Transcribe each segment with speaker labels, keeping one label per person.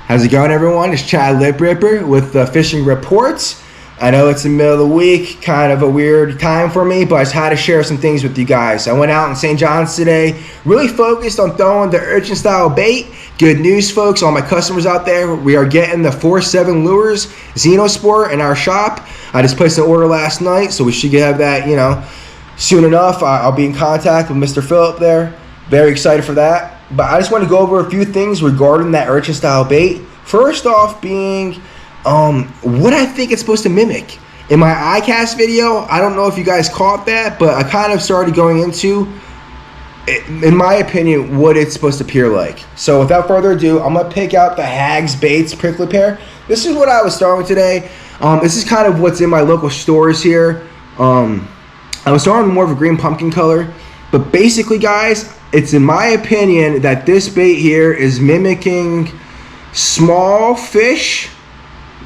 Speaker 1: How's it going, everyone? It's Chad Lip Ripper with the Fishing Reports. I know it's the middle of the week, kind of a weird time for me, but I just had to share some things with you guys. I went out in St. John's today, really focused on throwing the Urchin style bait. Good news, folks, all my customers out there, we are getting the 4-7 lures, Xenosport, in our shop. I just placed an order last night, so we should have that, soon enough. I'll be in contact with Mr. Phillip there. Very excited for that. But I just want to go over a few things regarding that Urchin style bait. First off being what I think it's supposed to mimic. In my iCast video, I don't know if you guys caught that, but I kind of started going into, in my opinion, what it's supposed to appear like. So without further ado, I'm going to pick out the Hags Baits Prickly Pear. This is what I was starting with today. This is kind of what's in my local stores here. I was starting with more of a green pumpkin color. But basically, guys, it's in my opinion that this bait here is mimicking small fish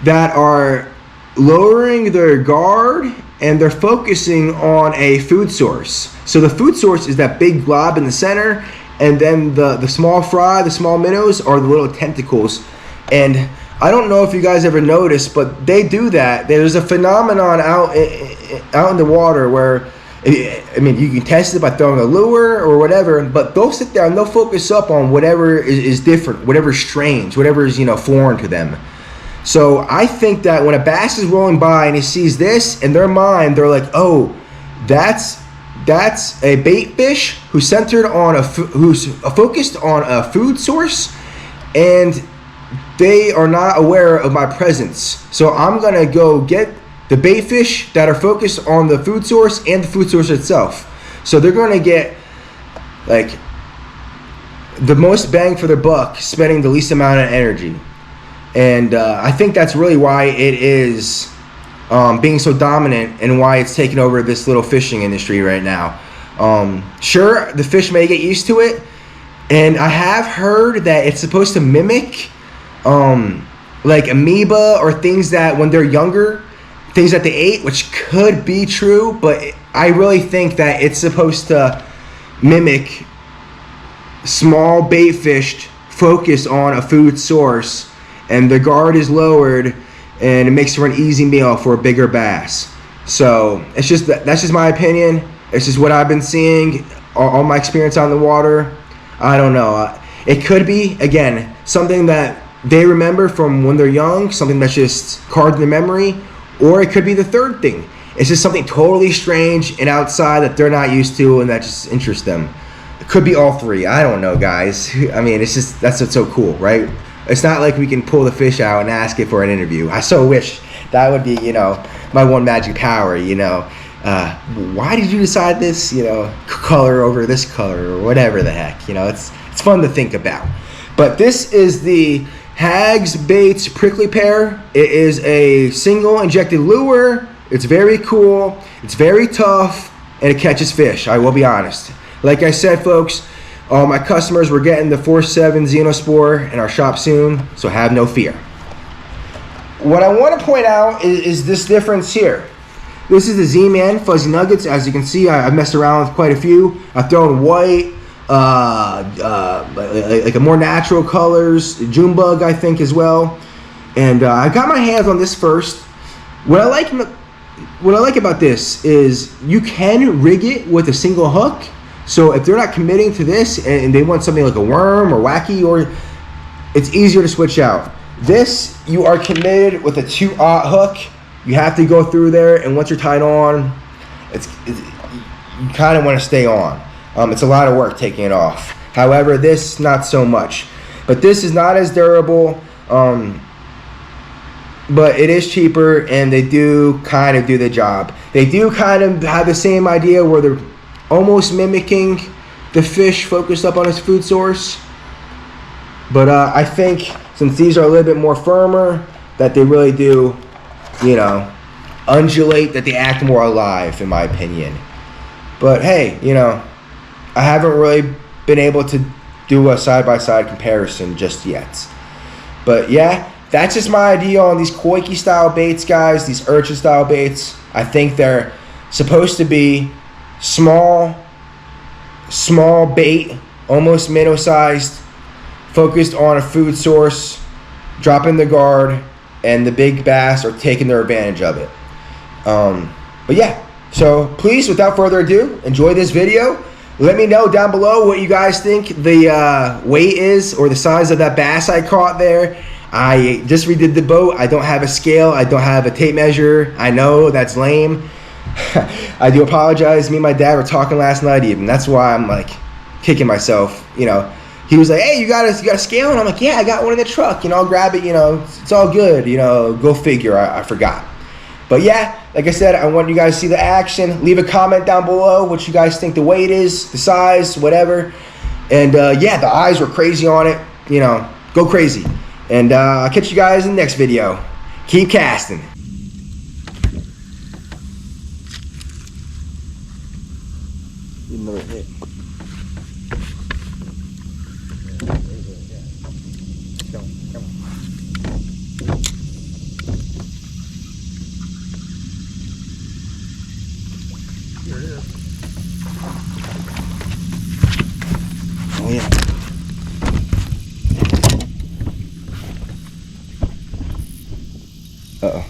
Speaker 1: that are lowering their guard and they're focusing on a food source. So the food source is that big glob in the center, and then the small fry, the small minnows, are the little tentacles. And I don't know if you guys ever noticed, but they do that. There's a phenomenon out in the water where, I mean, you can test it by throwing a lure or whatever, but they'll sit there and they'll focus up on whatever is different, whatever's strange, whatever is, foreign to them. So I think that when a bass is rolling by and he sees this, in their mind, they're like, oh, that's a bait fish who's centered on who's focused on a food source, and they are not aware of my presence. So I'm going to go get the bait fish that are focused on the food source and the food source itself. So they're going to get like the most bang for their buck, spending the least amount of energy. And I think that's really why it is being so dominant and why it's taking over this little fishing industry right now. Sure, the fish may get used to it, and I have heard that it's supposed to mimic like amoeba or things that when they're younger, things that they ate, which could be true, but I really think that it's supposed to mimic small bait fish focused on a food source, and the guard is lowered, and it makes for an easy meal for a bigger bass. So it's just that's just my opinion. It's just what I've been seeing, all my experience on the water. I don't know. It could be, again, something that they remember from when they're young, something that's just carved in their memory. Or it could be the third thing. It's just something totally strange and outside that they're not used to and that just interests them. It could be all three. I don't know, guys. I mean, it's just, that's what's so cool, right? It's not like we can pull the fish out and ask it for an interview. I so wish that would be, my one magic power, why did you decide this, color over this color or whatever the heck, it's fun to think about. But this is the Hags Baits Prickly Pear. It is a single injected lure. It's very cool. It's very tough, and it catches fish. I will be honest. Like I said, folks, all my customers were getting the 4-7 Xenosport in our shop soon, so have no fear. What I want to point out is this difference here. This is the Z-Man Fuzzy Nuggets. As you can see, I've messed around with quite a few. I've thrown white, like a more natural colors, June bug, I think, as well. And I got my hands on this first. What I like about this is you can rig it with a single hook. So if they're not committing to this and they want something like a worm or wacky, or it's easier to switch out. This, you are committed with a 2-aught hook. You have to go through there, and once you're tied on, you kind of want to stay on. It's a lot of work taking it off. However, this, not so much. But this is not as durable, but it is cheaper, and they do kind of do the job. They do kind of have the same idea where they're almost mimicking the fish focused up on its food source. But I think since these are a little bit more firmer, that they really do, undulate, that they act more alive, in my opinion. But hey, I haven't really been able to do a side-by-side comparison just yet. But yeah, that's just my idea on these Coike style baits, guys, these Urchin style baits. I think they're supposed to be small bait, almost minnow-sized, focused on a food source, dropping the guard, and the big bass are taking their advantage of it. But yeah, so please, without further ado, enjoy this video. Let me know down below what you guys think the weight is or the size of that bass I caught there. I just redid the boat. I don't have a scale. I don't have a tape measure. I know that's lame. I do apologize. Me and my dad were talking last night even. That's why I'm like kicking myself. You know, he was like, "Hey, you got a scale?" And I'm like, "Yeah, I got one in the truck. You know, I'll grab it. You know, it's all good. You know, go figure. I forgot." But yeah, like I said, I want you guys to see the action. Leave a comment down below what you guys think the weight is, the size, whatever. And yeah, the eyes were crazy on it. You know, go crazy. And I'll catch you guys in the next video. Keep casting. Another hit. Come on. Here it is. Oh yeah. Uh-oh.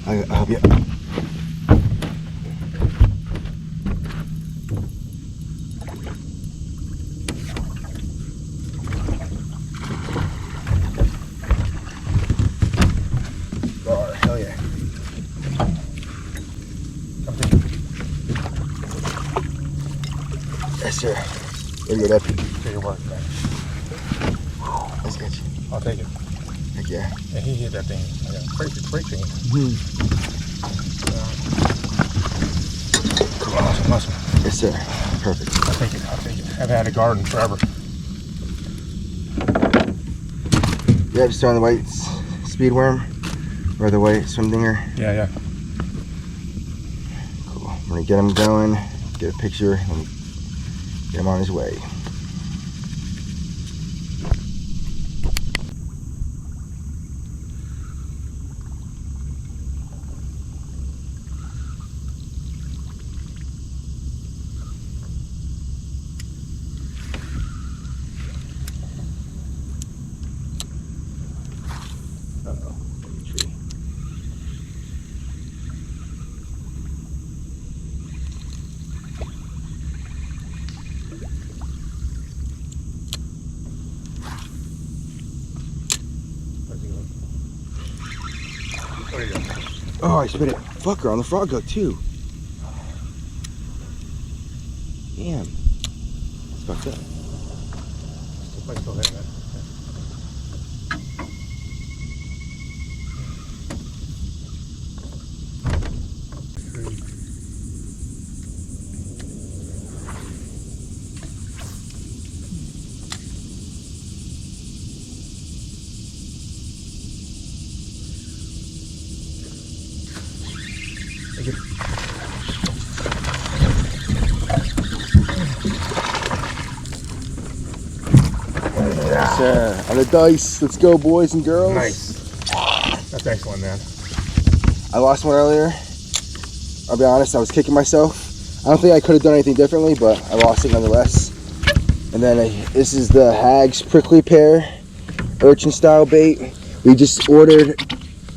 Speaker 1: I'll help you. Oh, hell yeah. Yes, sir. Way to go, Deputy.
Speaker 2: Take your work, man.
Speaker 1: That's good.
Speaker 2: I'll take it.
Speaker 1: Heck yeah.
Speaker 2: Yeah, he hit that thing. I got great thing. Awesome.
Speaker 1: Yes, sir. Perfect.
Speaker 2: I'll take it. I haven't had a garden forever.
Speaker 1: Yeah, just throwing the white speed worm or the white swim dinger.
Speaker 2: Yeah.
Speaker 1: Cool. I'm gonna get him going, get a picture, and get him on his way.
Speaker 2: There you go.
Speaker 1: Oh, I spit it. Fucker on the frog hook too. Damn. It's fucked up.
Speaker 2: Still there, man.
Speaker 1: Yes, on the dice. Let's go, boys and girls.
Speaker 2: Nice. That's excellent, man.
Speaker 1: I lost one earlier. I'll be honest, I was kicking myself. I don't think I could have done anything differently, but I lost it nonetheless. And then this is the Hag's prickly pear, urchin style bait. We just ordered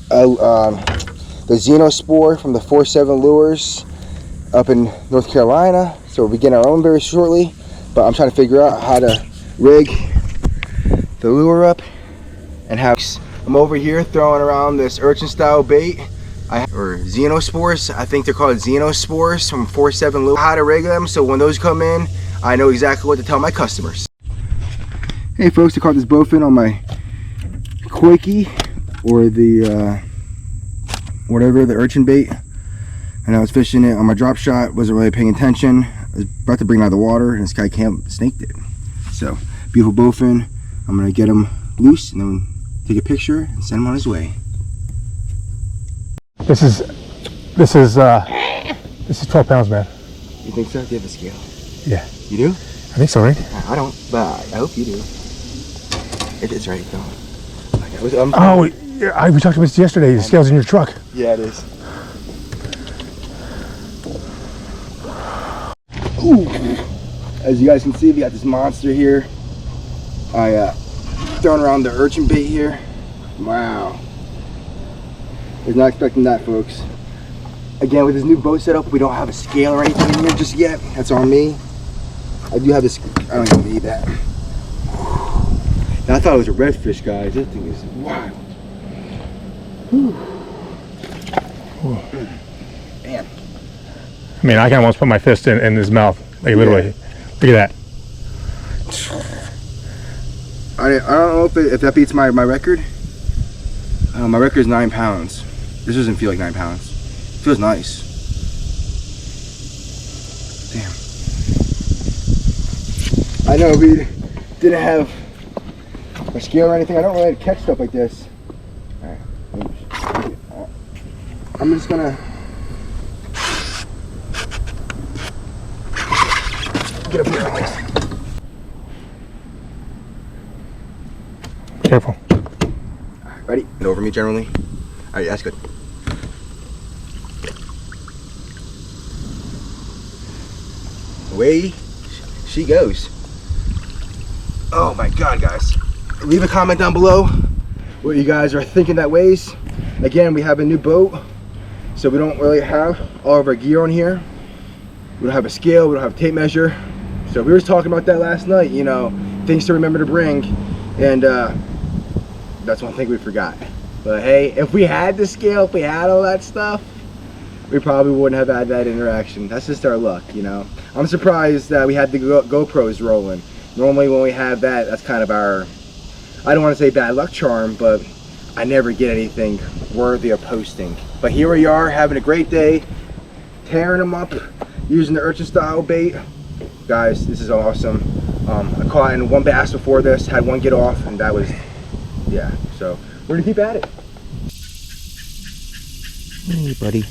Speaker 1: the Xenospore from the 4-7 Lures up in North Carolina. So we'll be getting our own very shortly. But I'm trying to figure out how to rig the lure up and how. I'm over here throwing around this urchin style bait. Or Xenospores, I think they're called Xenospores from 4-7 Lure. How to rig them so when those come in, I know exactly what to tell my customers. Hey folks, I caught this bowfin on my Coike, or the whatever, the urchin bait, and I was fishing it on my drop shot. Wasn't really paying attention. I was about to bring it out of the water and this guy snaked it. So beautiful bowfin. I'm gonna get him loose and then take a picture and send him on his way.
Speaker 2: This is 12 pounds, man.
Speaker 1: You think so? Do you have a scale?
Speaker 2: Yeah.
Speaker 1: You do?
Speaker 2: I think so, right?
Speaker 1: I don't, but I hope you do. If it's right, though.
Speaker 2: Oh, yeah, we talked about this yesterday. The scale's in your truck.
Speaker 1: Yeah, it is. Ooh. As you guys can see, we got this monster here. I throwing around the urchin bait here. Wow. Was not expecting that, folks. Again, with this new boat setup, we don't have a scale or anything in here just yet. That's on me. I do have this, I don't even need that. Now, I thought it was a redfish, guys. This thing is wild. Whew. Man.
Speaker 2: I mean, I can almost put my fist in his mouth, like literally. Look at that.
Speaker 1: I don't know if that beats my record. My record is 9 pounds. This doesn't feel like 9 pounds. It feels nice. Damn. I know we didn't have a scale or anything. I don't really catch stuff like this. Alright. I'm just gonna get up here like this.
Speaker 2: Careful.
Speaker 1: Ready? Get over me generally. Alright, that's good. Away she goes. Oh my god, guys. Leave a comment down below what you guys are thinking that weighs. Again, we have a new boat, so we don't really have all of our gear on here. We don't have a scale, we don't have a tape measure. So we were talking about that last night, you know, things to remember to bring, and that's one thing we forgot. But hey, if we had the scale, if we had all that stuff, we probably wouldn't have had that interaction. That's just our luck, you know. I'm surprised that we had the GoPros rolling. Normally when we have that, that's kind of our, I don't want to say bad luck charm, but I never get anything worthy of posting. But here we are, having a great day, tearing them up, using the Urchin style bait. Guys, this is awesome. I caught in one bass before this, had one get off, and that was, yeah. So we're gonna keep at it. Hey, buddy.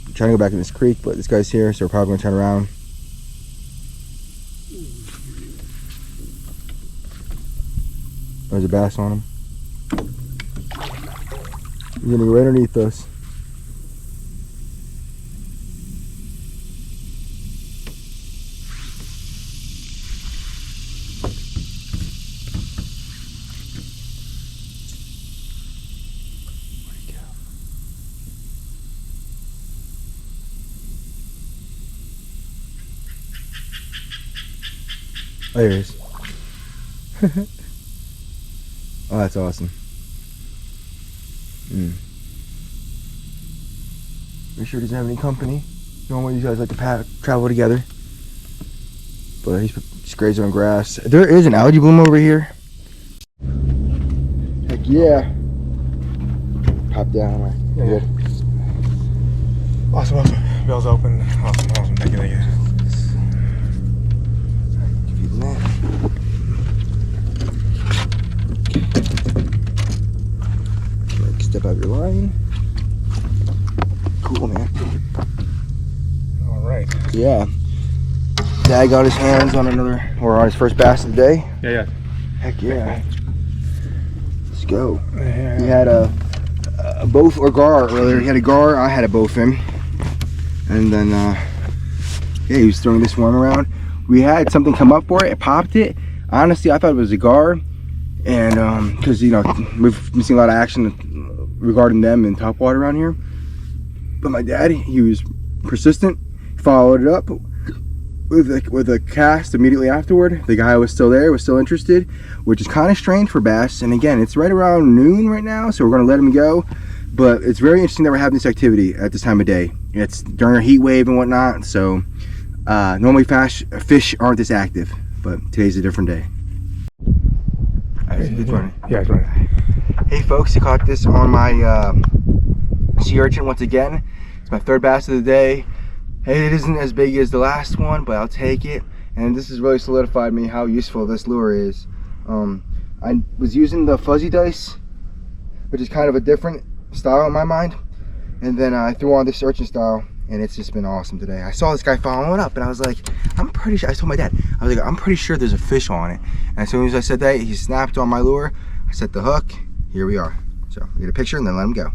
Speaker 1: I'm trying to go back in this creek, but this guy's here, so we're probably gonna turn around. There's a bass on him. He's gonna go right underneath us. Where'd he go? Oh, there he is. Oh, that's awesome. Make sure he doesn't have any company. Normally you guys like to travel together. But he's just grazing on grass. There is an algae bloom over here. Heck yeah. Pop down. Right?
Speaker 2: Yeah.
Speaker 1: Good.
Speaker 2: Awesome, awesome. Bell's open. Awesome, awesome. Thank you, thank you.
Speaker 1: Feeding that. Step out your line. Cool, man.
Speaker 2: All right.
Speaker 1: Yeah. Dad got his hands on another, or on his first bass of the day.
Speaker 2: Yeah, yeah.
Speaker 1: Heck yeah. Let's go.
Speaker 2: Yeah.
Speaker 1: He had a both or gar earlier. He had a gar, I had a bowfin. And then, yeah, he was throwing this one around. We had something come up for it, it popped it. Honestly, I thought it was a gar. And, because, you know, we've been seeing a lot of action regarding them in topwater around here. But my dad, he was persistent, followed it up with a cast immediately afterward. The guy was still there, was still interested, which is kind of strange for bass. And again, it's right around noon right now, so we're going to let him go. But it's very interesting that we're having this activity at this time of day. It's during a heat wave and whatnot, so normally fish aren't this active, but today's a different day. He's running.
Speaker 2: Yeah, he's running.
Speaker 1: Hey folks, I caught this on my sea urchin once again. It's my third bass of the day. Hey, it isn't as big as the last one, but I'll take it. And this has really solidified me how useful this lure is. I was using the fuzzy dice, which is kind of a different style in my mind. And then I threw on this urchin style, and it's just been awesome today. I saw this guy following up, and I was like, I'm pretty sure, I told my dad, I was like, I'm pretty sure there's a fish on it. And as soon as I said that, he snapped on my lure. I set the hook. Here we are. So I get a picture and then let him go.